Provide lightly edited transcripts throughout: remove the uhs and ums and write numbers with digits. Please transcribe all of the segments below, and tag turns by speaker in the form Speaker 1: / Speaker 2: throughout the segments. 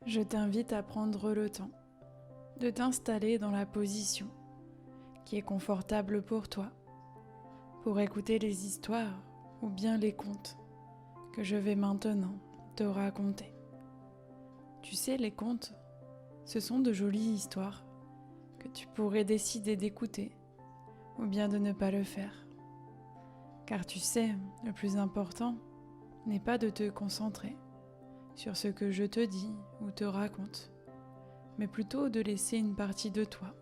Speaker 1: Je t'invite à prendre le temps de t'installer dans la position qui est confortable pour toi, pour écouter les histoires ou bien les contes que je vais maintenant te raconter. Tu sais, les contes, ce sont de jolies histoires que tu pourrais décider d'écouter ou bien de ne pas le faire. Car tu sais, le plus important n'est pas de te concentrer sur ce que je te dis ou te raconte, mais plutôt de laisser une partie de toi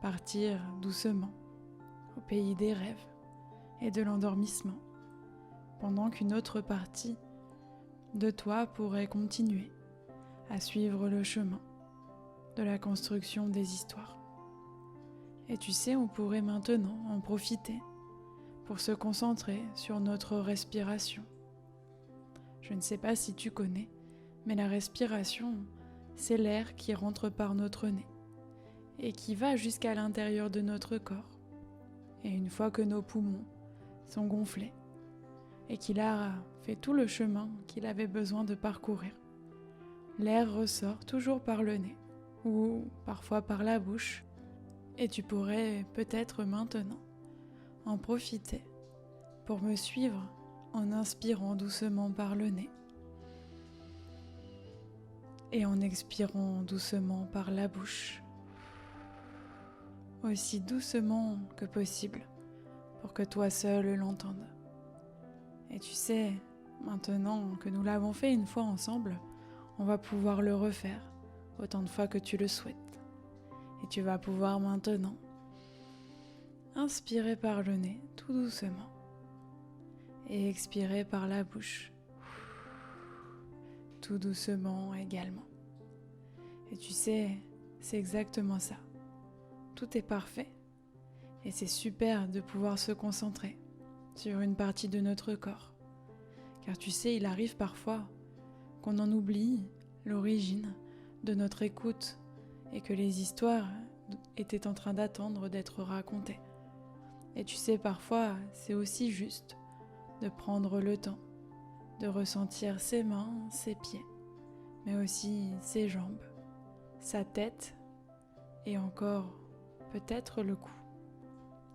Speaker 1: partir doucement au pays des rêves et de l'endormissement, pendant qu'une autre partie de toi pourrait continuer à suivre le chemin de la construction des histoires. Et tu sais, on pourrait maintenant en profiter pour se concentrer sur notre respiration. Je ne sais pas si tu connais, mais la respiration, c'est l'air qui rentre par notre nez et qui va jusqu'à l'intérieur de notre corps. Et une fois que nos poumons sont gonflés et qu'il a fait tout le chemin qu'il avait besoin de parcourir, l'air ressort toujours par le nez ou parfois par la bouche. Et tu pourrais peut-être maintenant en profiter pour me suivre en inspirant doucement par le nez et en expirant doucement par la bouche, aussi doucement que possible pour que toi seul l'entendes. Et tu sais, maintenant que nous l'avons fait une fois ensemble, on va pouvoir le refaire autant de fois que tu le souhaites. Et tu vas pouvoir maintenant inspirer par le nez tout doucement et expirer par la bouche tout doucement également. Et tu sais, c'est exactement ça. Tout est parfait et c'est super de pouvoir se concentrer sur une partie de notre corps. Car tu sais, il arrive parfois qu'on en oublie l'origine de notre écoute et que les histoires étaient en train d'attendre d'être racontées. Et tu sais, parfois, c'est aussi juste de prendre le temps de ressentir ses mains, ses pieds, mais aussi ses jambes, sa tête et encore peut-être le cou.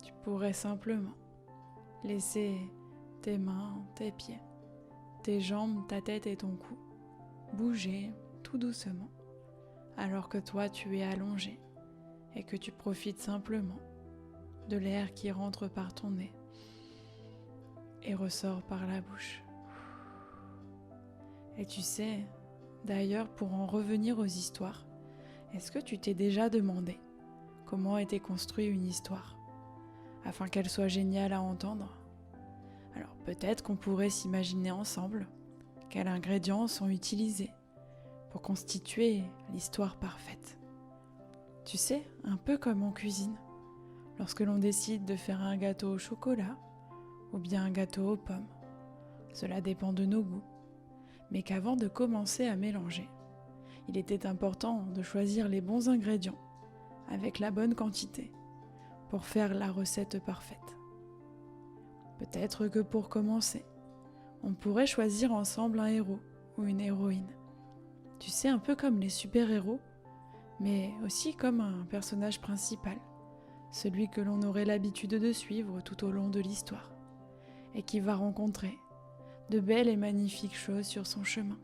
Speaker 1: Tu pourrais simplement laisser tes mains, tes pieds, tes jambes, ta tête et ton cou bouger tout doucement alors que toi tu es allongé et que tu profites simplement de l'air qui rentre par ton nez et ressort par la bouche. Et tu sais, d'ailleurs, pour en revenir aux histoires, est-ce que tu t'es déjà demandé comment était construite une histoire afin qu'elle soit géniale à entendre? Alors peut-être qu'on pourrait s'imaginer ensemble quels ingrédients sont utilisés pour constituer l'histoire parfaite. Tu sais, un peu comme en cuisine, lorsque l'on décide de faire un gâteau au chocolat ou bien un gâteau aux pommes. Cela dépend de nos goûts, mais qu'avant de commencer à mélanger, il était important de choisir les bons ingrédients avec la bonne quantité pour faire la recette parfaite. Peut-être que pour commencer, on pourrait choisir ensemble un héros ou une héroïne. Tu sais, un peu comme les super-héros, mais aussi comme un personnage principal, celui que l'on aurait l'habitude de suivre tout au long de l'histoire, et qui va rencontrer de belles et magnifiques choses sur son chemin,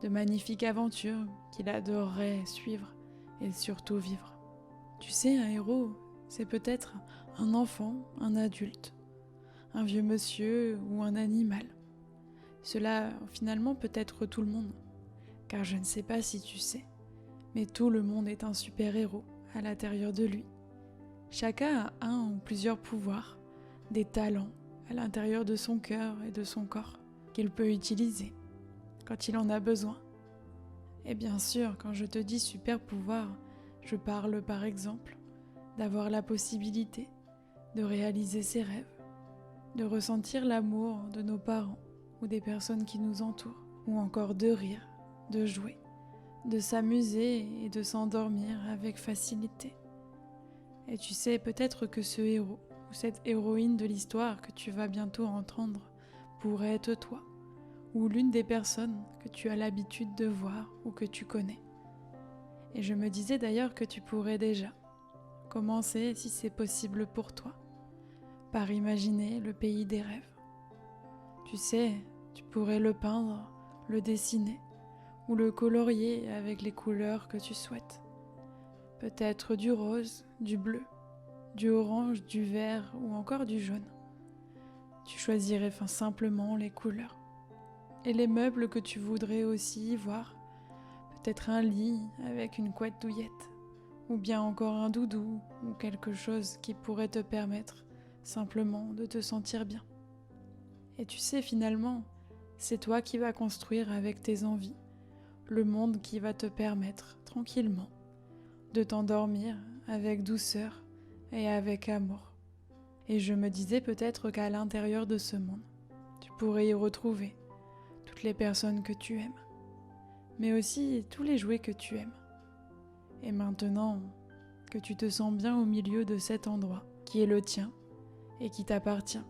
Speaker 1: de magnifiques aventures qu'il adorerait suivre et surtout vivre. Tu sais, un héros, c'est peut-être un enfant, un adulte, un vieux monsieur ou un animal. Cela, finalement, peut être tout le monde, car je ne sais pas si tu sais, mais tout le monde est un super-héros à l'intérieur de lui. Chacun a un ou plusieurs pouvoirs, des talents à l'intérieur de son cœur et de son corps qu'il peut utiliser quand il en a besoin. Et bien sûr, quand je te dis super-pouvoir, je parle par exemple d'avoir la possibilité de réaliser ses rêves, de ressentir l'amour de nos parents ou des personnes qui nous entourent, ou encore de rire, de jouer, de s'amuser et de s'endormir avec facilité. Et tu sais, peut-être que ce héros ou cette héroïne de l'histoire que tu vas bientôt entendre pourrait être toi, ou l'une des personnes que tu as l'habitude de voir ou que tu connais. Et je me disais d'ailleurs que tu pourrais déjà commencer, si c'est possible pour toi, par imaginer le pays des rêves. Tu sais, tu pourrais le peindre, le dessiner ou le colorier avec les couleurs que tu souhaites. Peut-être du rose, du bleu, du orange, du vert ou encore du jaune. Tu choisirais simplement les couleurs. Et les meubles que tu voudrais aussi y voir. Peut-être un lit avec une couette douillette, ou bien encore un doudou, ou quelque chose qui pourrait te permettre simplement de te sentir bien. Et tu sais, finalement, c'est toi qui vas construire avec tes envies le monde qui va te permettre, tranquillement, de t'endormir avec douceur et avec amour. Et je me disais peut-être qu'à l'intérieur de ce monde, tu pourrais y retrouver toutes les personnes que tu aimes, mais aussi tous les jouets que tu aimes. Et maintenant que tu te sens bien au milieu de cet endroit qui est le tien et qui t'appartient,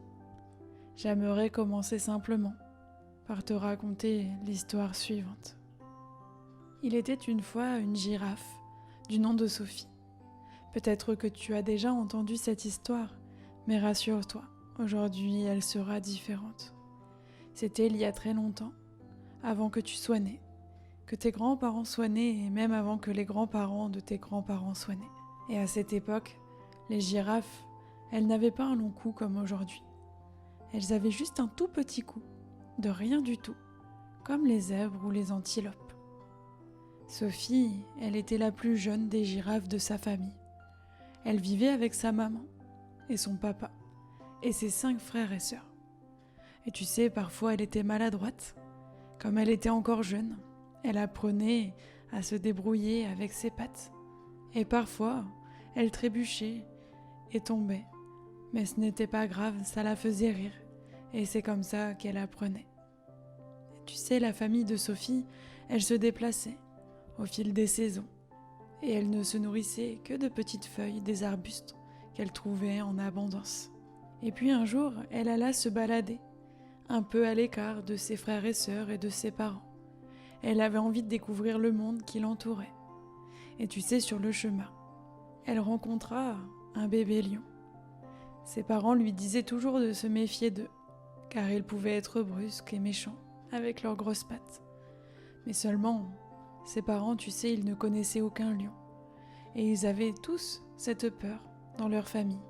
Speaker 1: j'aimerais commencer simplement par te raconter l'histoire suivante. Il était une fois une girafe du nom de Sophie. Peut-être que tu as déjà entendu cette histoire, mais rassure-toi, aujourd'hui elle sera différente. C'était il y a très longtemps, avant que tu sois né, que tes grands-parents soient nés et même avant que les grands-parents de tes grands-parents soient nés. Et à cette époque, les girafes, elles n'avaient pas un long cou comme aujourd'hui. Elles avaient juste un tout petit cou, de rien du tout, comme les zèbres ou les antilopes. Sophie, elle était la plus jeune des girafes de sa famille. Elle vivait avec sa maman et son papa et ses 5 frères et sœurs. Et tu sais, parfois elle était maladroite. Comme elle était encore jeune, elle apprenait à se débrouiller avec ses pattes. Et parfois, elle trébuchait et tombait. Mais ce n'était pas grave, ça la faisait rire. Et c'est comme ça qu'elle apprenait. Et tu sais, la famille de Sophie, elle se déplaçait au fil des saisons. Et elle ne se nourrissait que de petites feuilles des arbustes qu'elle trouvait en abondance. Et puis un jour, elle alla se balader, un peu à l'écart de ses frères et sœurs et de ses parents. Elle avait envie de découvrir le monde qui l'entourait. Et tu sais, sur le chemin, elle rencontra un bébé lion. Ses parents lui disaient toujours de se méfier d'eux, car ils pouvaient être brusques et méchants avec leurs grosses pattes. Mais seulement, ses parents, tu sais, ils ne connaissaient aucun lion. Et ils avaient tous cette peur dans leur famille,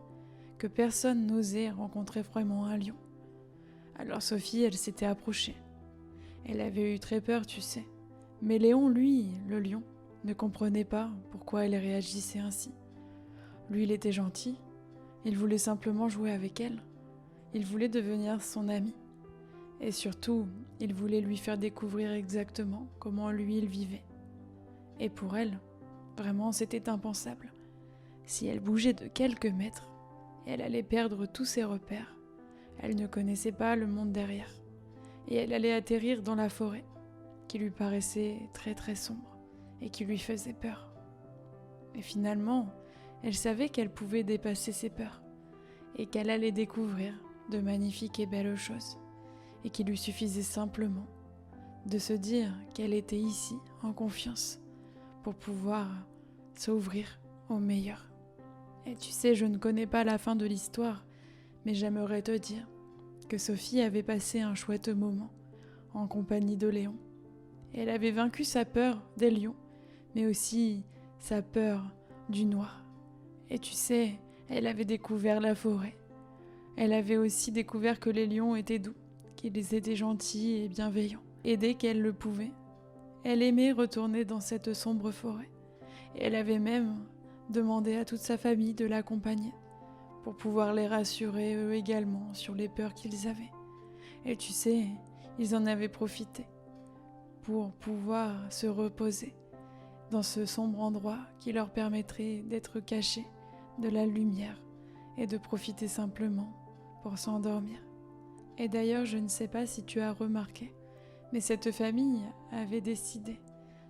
Speaker 1: que personne n'osait rencontrer vraiment un lion. Alors Sophie, elle s'était approchée. Elle avait eu très peur, tu sais. Mais Léon, lui, le lion, ne comprenait pas pourquoi elle réagissait ainsi. Lui, il était gentil. Il voulait simplement jouer avec elle. Il voulait devenir son ami. Et surtout, il voulait lui faire découvrir exactement comment lui, il vivait. Et pour elle, vraiment, c'était impensable. Si elle bougeait de quelques mètres, elle allait perdre tous ses repères. Elle ne connaissait pas le monde derrière. Et elle allait atterrir dans la forêt, qui lui paraissait très très sombre et qui lui faisait peur. Et finalement, elle savait qu'elle pouvait dépasser ses peurs et qu'elle allait découvrir de magnifiques et belles choses et qu'il lui suffisait simplement de se dire qu'elle était ici en confiance pour pouvoir s'ouvrir au meilleur. Et tu sais, je ne connais pas la fin de l'histoire, mais j'aimerais te dire que Sophie avait passé un chouette moment en compagnie de Léon. Elle avait vaincu sa peur des lions, mais aussi sa peur du noir. Et tu sais, elle avait découvert la forêt. Elle avait aussi découvert que les lions étaient doux, qu'ils étaient gentils et bienveillants. Et dès qu'elle le pouvait, elle aimait retourner dans cette sombre forêt. Et elle avait même demandé à toute sa famille de l'accompagner pour pouvoir les rassurer eux également sur les peurs qu'ils avaient. Et tu sais, ils en avaient profité pour pouvoir se reposer dans ce sombre endroit qui leur permettrait d'être cachés de la lumière et de profiter simplement pour s'endormir. Et d'ailleurs, je ne sais pas si tu as remarqué, mais cette famille avait décidé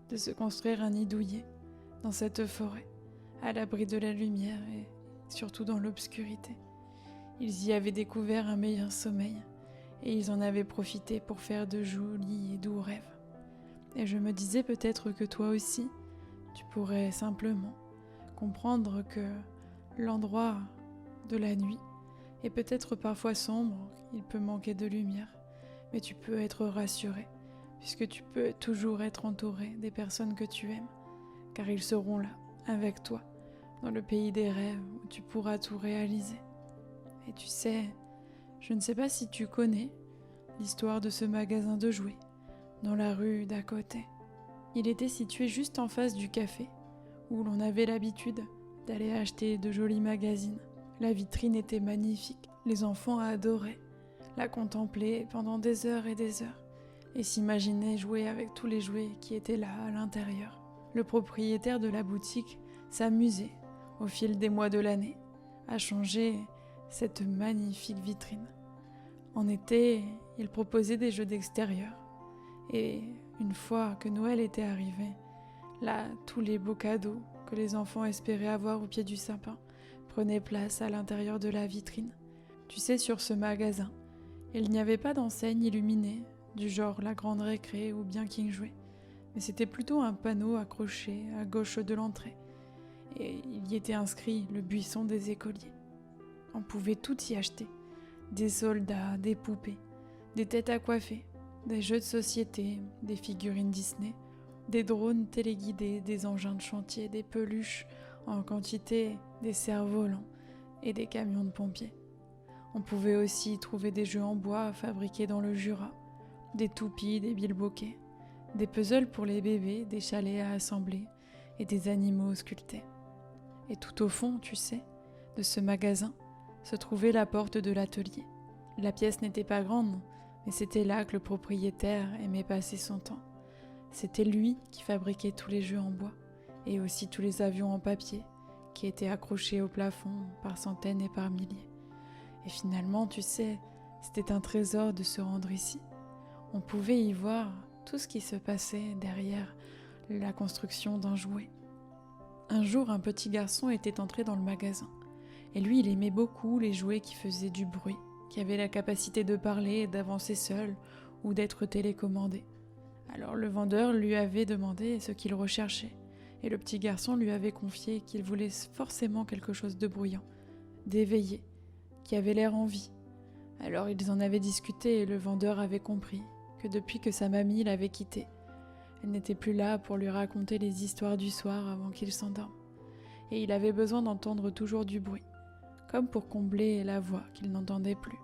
Speaker 1: de se construire un nid douillet dans cette forêt, à l'abri de la lumière et surtout dans l'obscurité. Ils y avaient découvert un meilleur sommeil et ils en avaient profité pour faire de jolis et doux rêves. Et je me disais peut-être que toi aussi, tu pourrais simplement comprendre que l'endroit de la nuit est peut-être parfois sombre, il peut manquer de lumière, mais tu peux être rassuré, puisque tu peux toujours être entouré des personnes que tu aimes, car ils seront là, avec toi, dans le pays des rêves où tu pourras tout réaliser. Et tu sais, je ne sais pas si tu connais l'histoire de ce magasin de jouets, dans la rue d'à côté. Il était situé juste en face du café, où l'on avait l'habitude d'aller acheter de jolis magazines. La vitrine était magnifique, les enfants adoraient la contempler pendant des heures et s'imaginaient jouer avec tous les jouets qui étaient là à l'intérieur. Le propriétaire de la boutique s'amusait, au fil des mois de l'année, à changer cette magnifique vitrine. En été, il proposait des jeux d'extérieur. Et une fois que Noël était arrivé, là, tous les beaux cadeaux que les enfants espéraient avoir au pied du sapin prenaient place à l'intérieur de la vitrine. Tu sais, sur ce magasin, il n'y avait pas d'enseigne illuminée, du genre la grande récré ou bien King Jouet, mais c'était plutôt un panneau accroché à gauche de l'entrée. Et il y était inscrit le buisson des écoliers. On pouvait tout y acheter. Des soldats, des poupées, des têtes à coiffer, des jeux de société, des figurines Disney, des drones téléguidés, des engins de chantier, des peluches en quantité, des cerfs-volants et des camions de pompiers. On pouvait aussi trouver des jeux en bois fabriqués dans le Jura, des toupies, des bilboquets, des puzzles pour les bébés, des chalets à assembler et des animaux sculptés. Et tout au fond, tu sais, de ce magasin, se trouvait la porte de l'atelier. La pièce n'était pas grande, mais c'était là que le propriétaire aimait passer son temps. C'était lui qui fabriquait tous les jeux en bois, et aussi tous les avions en papier, qui étaient accrochés au plafond par centaines et par milliers. Et finalement, tu sais, c'était un trésor de se rendre ici. On pouvait y voir tout ce qui se passait derrière la construction d'un jouet. Un jour, un petit garçon était entré dans le magasin. Et lui, il aimait beaucoup les jouets qui faisaient du bruit, qui avaient la capacité de parler et d'avancer seul ou d'être télécommandés. Alors le vendeur lui avait demandé ce qu'il recherchait, et le petit garçon lui avait confié qu'il voulait forcément quelque chose de bruyant, d'éveillé, qui avait l'air en vie. Alors ils en avaient discuté et le vendeur avait compris que depuis que sa mamie l'avait quitté, elle n'était plus là pour lui raconter les histoires du soir avant qu'il s'endorme. Et il avait besoin d'entendre toujours du bruit, comme pour combler la voix qu'il n'entendait plus.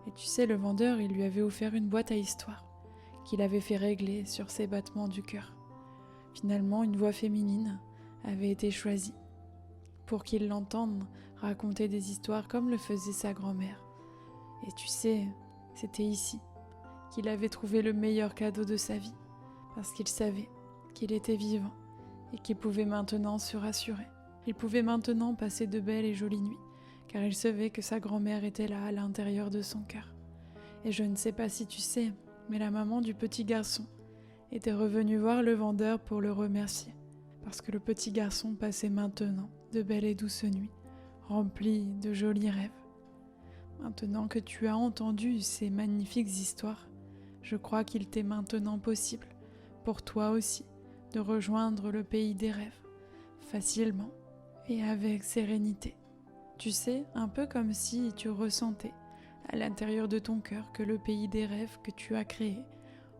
Speaker 1: Et tu sais, le vendeur, il lui avait offert une boîte à histoires, qu'il avait fait régler sur ses battements du cœur. Finalement, une voix féminine avait été choisie, pour qu'il l'entende raconter des histoires comme le faisait sa grand-mère. Et tu sais, c'était ici qu'il avait trouvé le meilleur cadeau de sa vie, parce qu'il savait qu'il était vivant et qu'il pouvait maintenant se rassurer. Il pouvait maintenant passer de belles et jolies nuits, car il savait que sa grand-mère était là à l'intérieur de son cœur. Et je ne sais pas si tu sais, mais la maman du petit garçon était revenue voir le vendeur pour le remercier, parce que le petit garçon passait maintenant de belles et douces nuits, remplies de jolis rêves. Maintenant que tu as entendu ces magnifiques histoires, je crois qu'il t'est maintenant possible, pour toi aussi, de rejoindre le pays des rêves, facilement et avec sérénité. Tu sais, un peu comme si tu ressentais à l'intérieur de ton cœur que le pays des rêves que tu as créé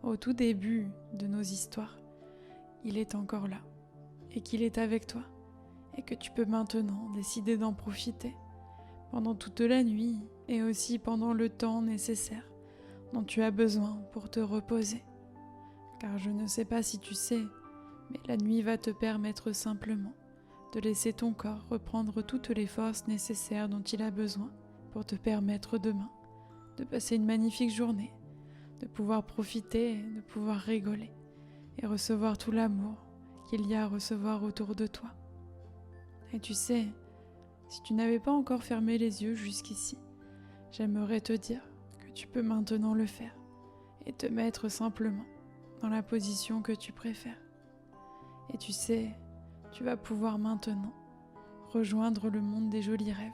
Speaker 1: au tout début de nos histoires, il est encore là et qu'il est avec toi et que tu peux maintenant décider d'en profiter pendant toute la nuit et aussi pendant le temps nécessaire dont tu as besoin pour te reposer. Car je ne sais pas si tu sais, mais la nuit va te permettre simplement de laisser ton corps reprendre toutes les forces nécessaires dont il a besoin pour te permettre demain de passer une magnifique journée, de pouvoir profiter, de pouvoir rigoler et recevoir tout l'amour qu'il y a à recevoir autour de toi. Et tu sais, si tu n'avais pas encore fermé les yeux jusqu'ici, j'aimerais te dire que tu peux maintenant le faire et te mettre simplement dans la position que tu préfères. Et tu sais, tu vas pouvoir maintenant rejoindre le monde des jolis rêves.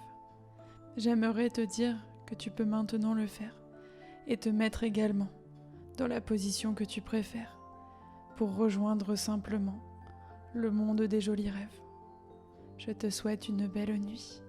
Speaker 1: J'aimerais te dire que tu peux maintenant le faire et te mettre également dans la position que tu préfères pour rejoindre simplement le monde des jolis rêves. Je te souhaite une belle nuit.